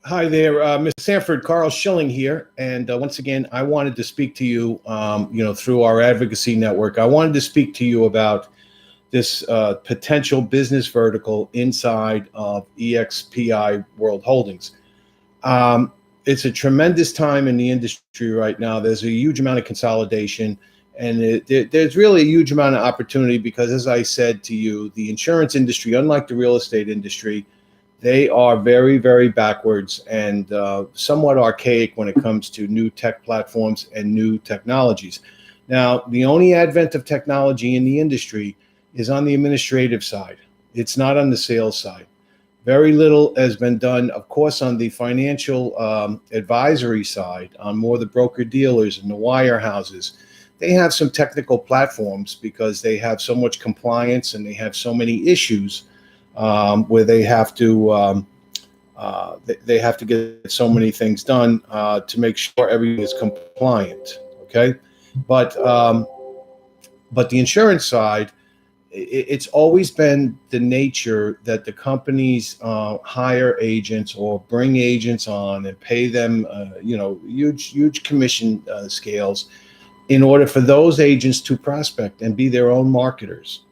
Hi there, Ms. Sanford. Carl Schilling here, and once again, I wanted to speak to you. Through our advocacy network, I wanted to speak to you about this potential business vertical inside of EXPI World Holdings. Um, it's a tremendous time in the industry right now. There's a huge amount of consolidation, and there's really a huge amount of opportunity because, as I said to you, the insurance industry, unlike the real estate industry, they are very, very backwards and somewhat archaic when it comes to new tech platforms and new technologies. Now, the only advent of technology in the industry is on the administrative side. It's not on the sales side. Very little has been done, of course, on the financial advisory side, on more the broker dealers and the wirehouses. They have some technical platforms because they have so much compliance and they have so many issues where they have to get so many things done to make sure everything is compliant. Okay, but um, but the insurance side, it's always been the nature that the companies hire agents or bring agents on and pay them, huge commission scales in order for those agents to prospect and be their own marketers,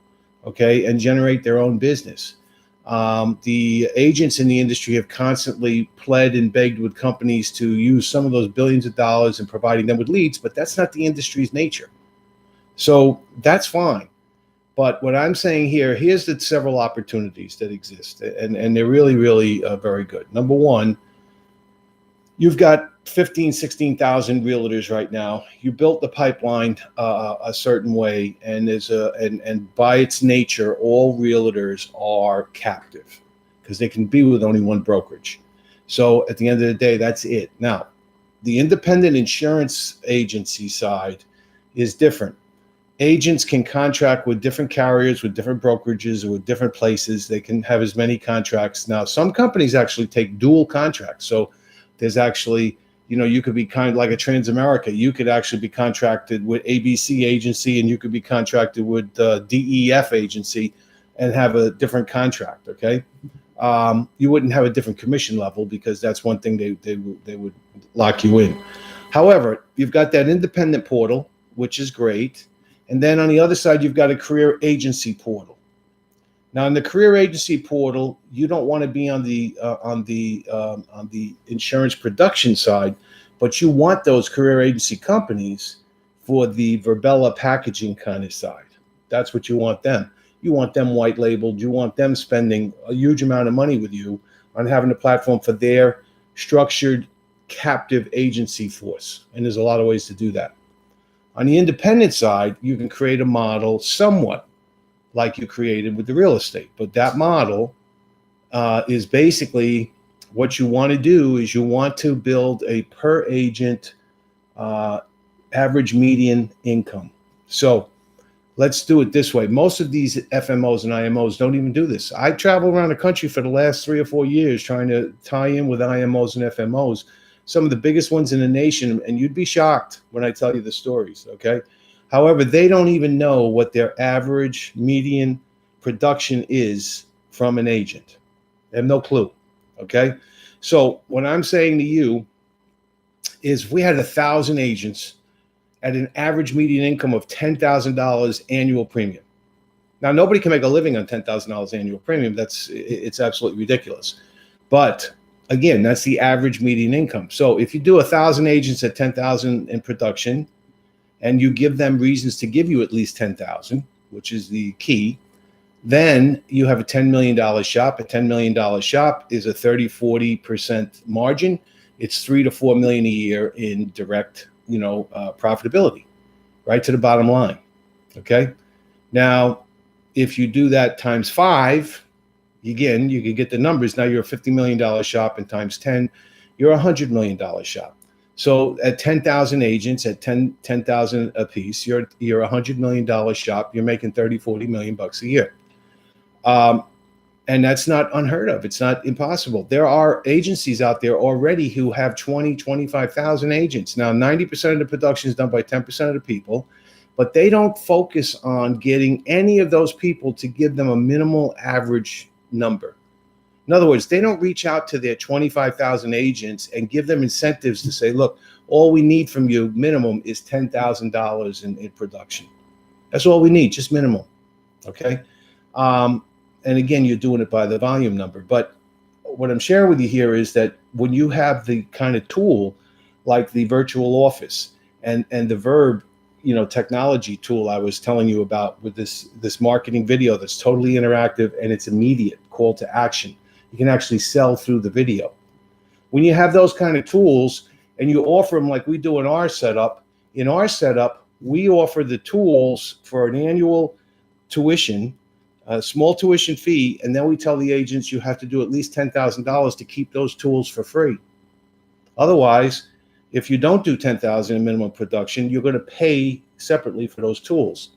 okay, and generate their own business. The agents in the industry have constantly pled and begged with companies to use some of those billions of dollars in providing them with leads, but that's not the industry's nature. So that's fine. But what I'm saying here, here's the several opportunities that exist, and they're really, really very good. Number one, you've got 15, 16,000 realtors right now. You built the pipeline a certain way, and and by its nature, all realtors are captive because they can be with only one brokerage. So at the end of the day, that's it. Now, the independent insurance agency side is different. Agents can contract with different carriers, with different brokerages, or with different places. They can have as many contracts. Now, some companies actually take dual contracts. So there's actually, you could be kind of like a Transamerica. You could actually be contracted with ABC agency, and you could be contracted with DEF agency and have a different contract, okay? You wouldn't have a different commission level because that's one thing they would lock you in. However, you've got that independent portal, which is great. And then on the other side, you've got a career agency portal. Now, in the career agency portal, you don't want to be on the insurance production side, but you want those career agency companies for the Verbella packaging kind of side. That's what you want them. You want them white labeled. You want them spending a huge amount of money with you on having a platform for their structured captive agency force. And there's a lot of ways to do that. On the independent side, you can create a model somewhat like you created with the real estate. But that model is basically what you want to do is you want to build a per agent average median income. So let's do it this way. Most of these FMOs and IMOs don't even do this. I travel around the country for the last 3 or 4 years trying to tie in with IMOs and FMOs, some of the biggest ones in the nation, and you'd be shocked when I tell you the stories, okay? However, they don't even know what their average median production is from an agent. They have no clue, okay? So what I'm saying to you is if we had 1,000 agents at an average median income of $10,000 annual premium. Now, nobody can make a living on $10,000 annual premium. It's absolutely ridiculous. But again, that's the average median income. So if you do 1,000 agents at 10,000 in production, and you give them reasons to give you at least 10,000, which is the key, then you have a $10 million shop. A $10 million shop is a 30-40% margin. It's $3 to $4 million a year in direct, profitability, right to the bottom line. Okay. Now, if you do that times 5, again, you can get the numbers. Now you're a $50 million shop, and times 10, you're a $100 million shop. So at 10,000 agents at 10,000 a piece, you're a $100 million shop. You're making 30-40 million bucks a year. And that's not unheard of. It's not impossible. There are agencies out there already who have 20, 25,000 agents. Now, 90% of the production is done by 10% of the people, but they don't focus on getting any of those people to give them a minimal average number. In other words, they don't reach out to their 25,000 agents and give them incentives to say, look, all we need from you minimum is $10,000 in production. That's all we need, just minimum. Okay. And again, you're doing it by the volume number. But what I'm sharing with you here is that when you have the kind of tool like the virtual office and the Verb, technology tool I was telling you about with this marketing video that's totally interactive and it's immediate call to action. You can actually sell through the video. When you have those kind of tools and you offer them like we do in our setup, we offer the tools for an annual tuition, a small tuition fee, and then we tell the agents you have to do at least $10,000 to keep those tools for free. Otherwise, if you don't do $10,000 in minimum production, you're going to pay separately for those tools.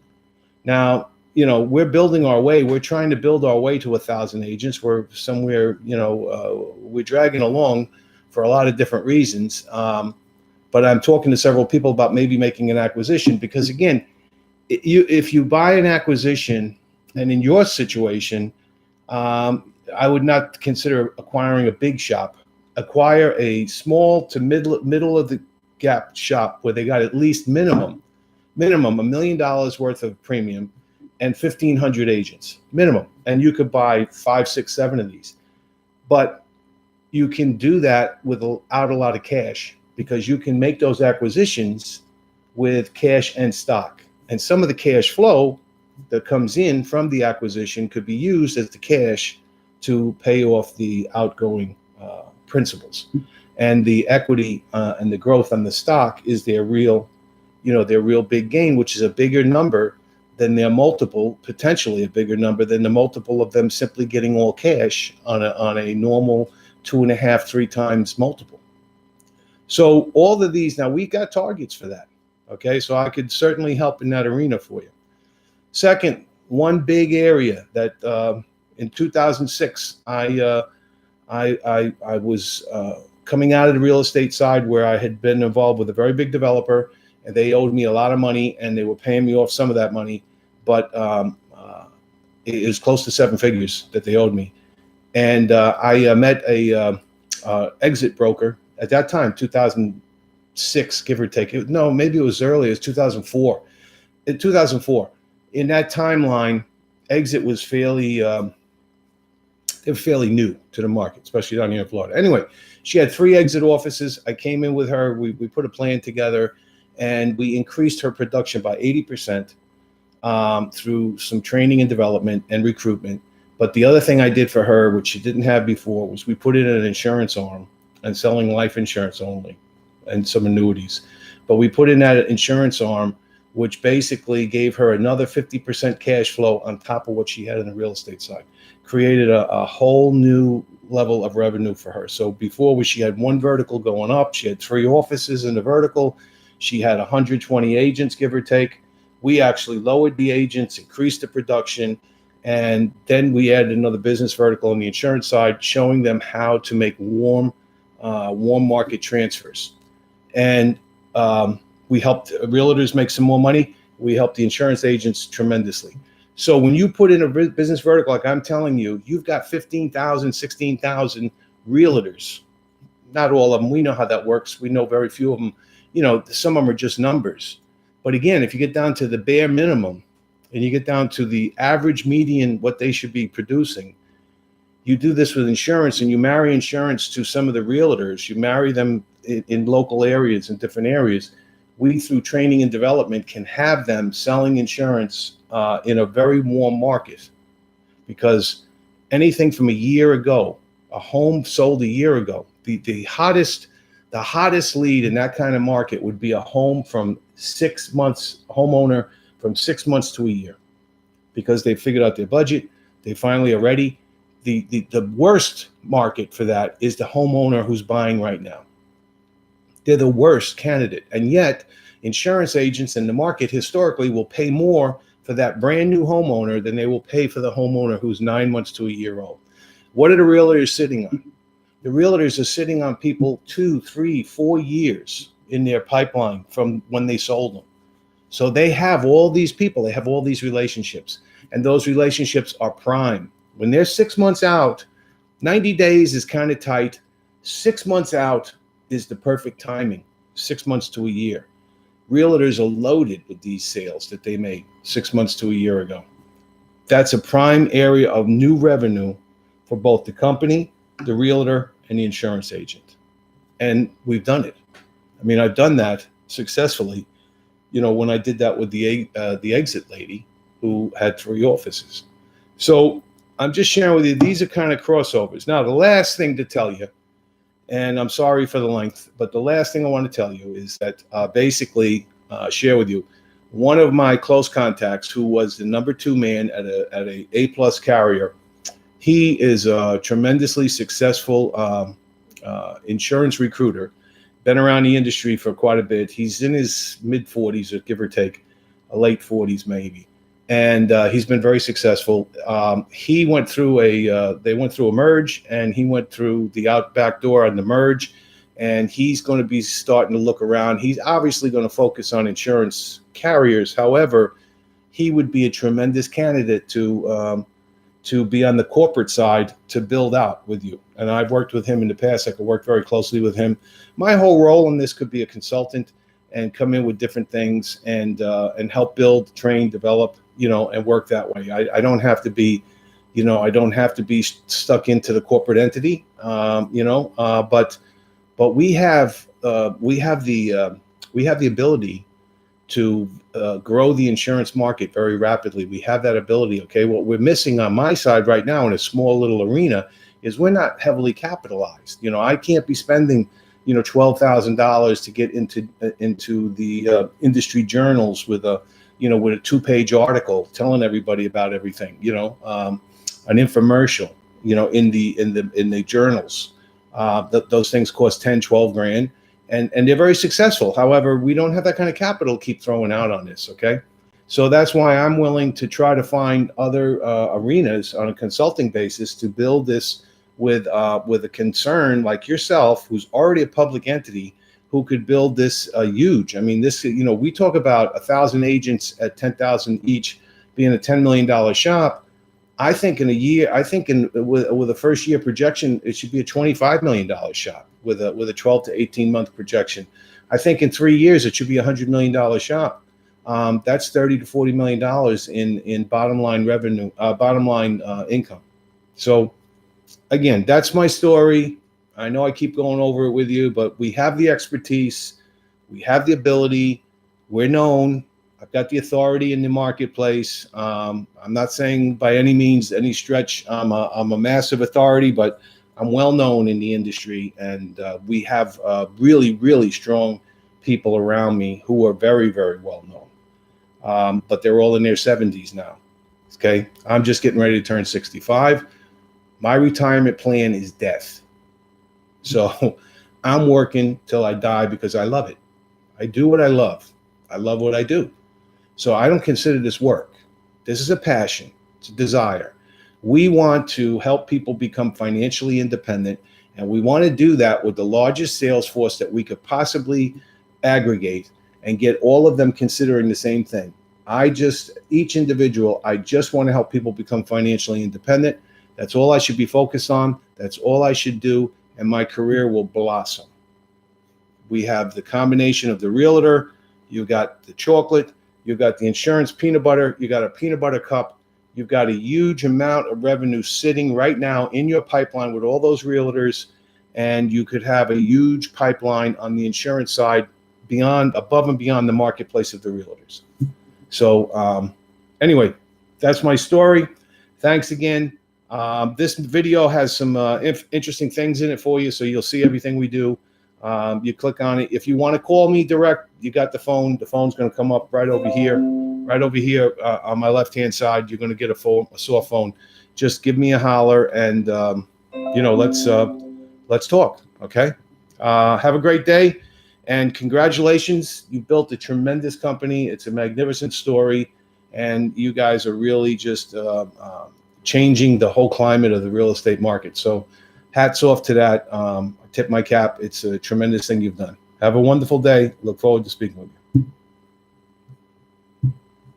Now, we're building our way. We're trying to build our way to 1,000 agents. We're somewhere, we're dragging along for a lot of different reasons. But I'm talking to several people about maybe making an acquisition because, again, if you buy an acquisition, and in your situation, I would not consider acquiring a big shop. Acquire a small to middle of the gap shop where they got at least minimum $1 million worth of premium and 1,500 agents minimum. And you could buy 5, 6, 7 of these. But you can do that without a lot of cash because you can make those acquisitions with cash and stock. And some of the cash flow that comes in from the acquisition could be used as the cash to pay off the outgoing principals. And the equity and the growth on the stock is their real big gain, which is a bigger number than their multiple, potentially a bigger number than the multiple of them simply getting all cash on a normal 2.5, 3 times multiple. So all of these, now we got targets for that. Okay, so I could certainly help in that arena for you. Second, one big area that in 2006, I was coming out of the real estate side where I had been involved with a very big developer, and they owed me a lot of money, and they were paying me off some of that money, but it was close to 7 figures that they owed me. And I met a exit broker at that time, 2006, give or take. Maybe it was early, it was 2004. In 2004, in that timeline, exit was fairly new to the market, especially down here in Florida. Anyway, she had 3 exit offices. I came in with her. We put a plan together, and we increased her production by 80% through some training and development and recruitment. But the other thing I did for her, which she didn't have before, was we put in an insurance arm and selling life insurance only and some annuities. But we put in that insurance arm, which basically gave her another 50% cash flow on top of what she had in the real estate side. Created a whole new level of revenue for her. So before she had 1 vertical going up, she had 3 offices in the vertical. She had 120 agents, give or take. We actually lowered the agents, increased the production, and then we added another business vertical on the insurance side, showing them how to make warm market transfers. And we helped realtors make some more money. We helped the insurance agents tremendously. So when you put in a business vertical, like I'm telling you, you've got 15,000, 16,000 realtors. Not all of them. We know how that works. We know very few of them. Some of them are just numbers. But again, if you get down to the bare minimum and you get down to the average median, what they should be producing, you do this with insurance and you marry insurance to some of the realtors. You marry them in local areas, in different areas. We, through training and development, can have them selling insurance in a very warm market, because anything from a year ago, a home sold a year ago, the hottest lead in that kind of market would be a home from 6 months, homeowner from 6 months to a year, because they figured out their budget. They finally are ready. The worst market for that is the homeowner who's buying right now. They're the worst candidate. And yet insurance agents in the market historically will pay more for that brand new homeowner than they will pay for the homeowner who's 9 months to a year old. What are the realtors sitting on? The realtors are sitting on people 2, 3, 4 years in their pipeline from when they sold them. So they have all these people, they have all these relationships, and those relationships are prime. When they're 6 months out, 90 days is kind of tight. 6 months out is the perfect timing. 6 months to a year. Realtors are loaded with these sales that they made 6 months to a year ago. That's a prime area of new revenue for both the company, the realtor, and the insurance agent. And we've done it. I mean, I've done that successfully. You know, when I did that with the exit lady who had 3 offices. So I'm just sharing with you, these are kind of crossovers. Now, the last thing to tell you, and I'm sorry for the length, but the last thing I want to tell you is that basically share with you, one of my close contacts who was the number 2 man at a A+ carrier, he is a tremendously successful insurance recruiter, been around the industry for quite a bit. He's in his mid-40s, or give or take, late 40s maybe. And he's been very successful. He went through they went through a merge, and he went through the back door on the merge, and he's going to be starting to look around. He's obviously going to focus on insurance carriers. However, he would be a tremendous candidate to be on the corporate side to build out with you. And I've worked with him in the past. I could work very closely with him. My whole role in this could be a consultant and come in with different things and help build, train, develop, you know, and work that way. I don't have to be, you know, I don't have to be stuck into the corporate entity, you know, but we have the ability to grow the insurance market very rapidly. We have that ability. Okay, what we're missing on my side right now in a small little arena is we're not heavily capitalized. You know, I can't be spending, you know, $12,000 to get into the industry journals with a 2-page article telling everybody about everything. You know, an infomercial. You know, in the journals. Those things cost 10, 12 grand. And they're very successful. However, we don't have that kind of capital to keep throwing out on this, okay? So that's why I'm willing to try to find other arenas on a consulting basis to build this with a concern like yourself, who's already a public entity, who could build this huge. I mean, this, you know, we talk about 1,000 agents at 10,000 each being a $10 million shop. I think in a year, with a first year projection, it should be a $25 million shop with a 12 to 18 month projection. I think in 3 years, it should be a $100 million shop. That's $30 to $40 million in bottom line revenue, bottom line income. So again, that's my story. I know I keep going over it with you, but we have the expertise, we have the ability, we're known. I've got the authority in the marketplace. I'm not saying by any means, any stretch, I'm a massive authority, but I'm well known in the industry, and we have really, really strong people around me who are very, very well known. But they're all in their 70s now. Okay, I'm just getting ready to turn 65. My retirement plan is death. So I'm working till I die because I love it. I do what I love. I love what I do. So I don't consider this work. This is a passion. It's a desire. We want to help people become financially independent, and we want to do that with the largest sales force that we could possibly aggregate and get all of them considering the same thing. Each individual, I just want to help people become financially independent. That's all I should be focused on. That's all I should do, and my career will blossom. We have the combination of the realtor, you got the chocolate, you got the insurance peanut butter, you got a peanut butter cup, you've got a huge amount of revenue sitting right now in your pipeline with all those realtors, and you could have a huge pipeline on the insurance side above and beyond the marketplace of the realtors. So anyway, that's my story. Thanks again. This video has some interesting things in it for you, so you'll see everything we do. You click on it. If you want to call me direct, you got the phone. The phone's going to come up right over here on my left-hand side. You're going to get a soft phone. Just give me a holler, and let's talk. Okay. Have a great day, and congratulations. You built a tremendous company. It's a magnificent story, and you guys are really just changing the whole climate of the real estate market. So hats off to that. I tip my cap. It's a tremendous thing you've done. Have a wonderful day. Look forward to speaking with you.